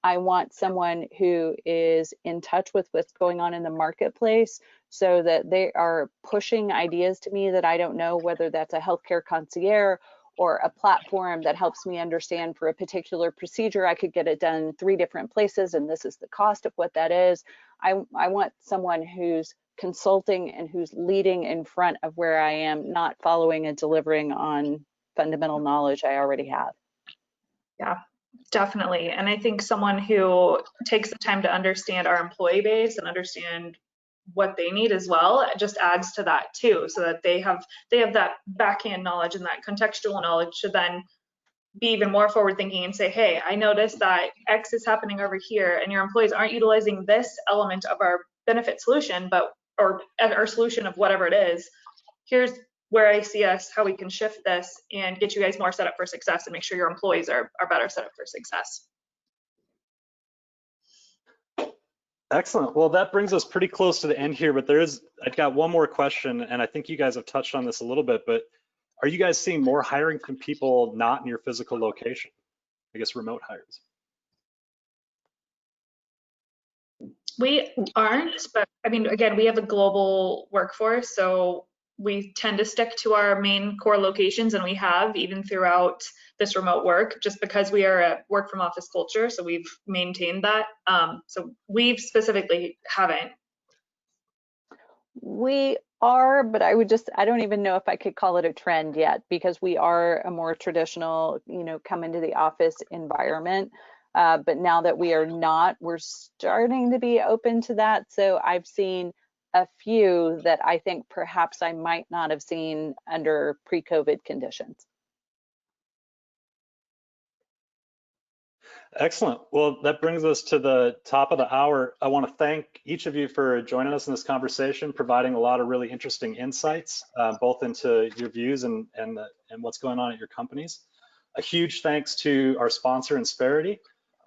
I want someone who is in touch with what's going on in the marketplace so that they are pushing ideas to me that I don't know, whether that's a healthcare concierge or a platform that helps me understand for a particular procedure, I could get it done in 3 different places and this is the cost of what that is. I want someone who's consulting and who's leading in front of where I am, not following and delivering on fundamental knowledge I already have. Yeah, definitely. And I think someone who takes the time to understand our employee base and understand what they need as well, it just adds to that too, so that they have that backhand knowledge and that contextual knowledge to then be even more forward thinking and say, hey, I noticed that X is happening over here and your employees aren't utilizing this element of our benefit solution, or our solution of whatever it is. Here's where I see us, how we can shift this and get you guys more set up for success and make sure your employees are better set up for success. Excellent. Well, that brings us pretty close to the end here, but I've got one more question, and I think you guys have touched on this a little bit, but are you guys seeing more hiring from people not in your physical location? I guess remote hires. We aren't, but I mean, again, we have a global workforce, so we tend to stick to our main core locations, and we have even throughout this remote work, just because we are a work from office culture, so we've maintained that. So we specifically haven't. We are, but I don't even know if I could call it a trend yet, because we are a more traditional, come into the office environment. But now that we are not, we're starting to be open to that. So I've seen a few that I think perhaps I might not have seen under pre-COVID conditions. Excellent. Well, that brings us to the top of the hour. I want to thank each of you for joining us in this conversation, providing a lot of really interesting insights, both into your views and what's going on at your companies. A huge thanks to our sponsor, Insperity,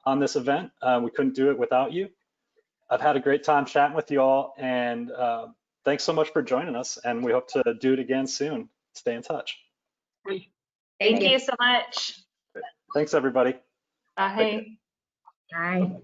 on this event. We couldn't do it without you. I've had a great time chatting with you all, and thanks so much for joining us, and we hope to do it again soon. Stay in touch. Thank you so much. Thanks, everybody. Bye. Bye.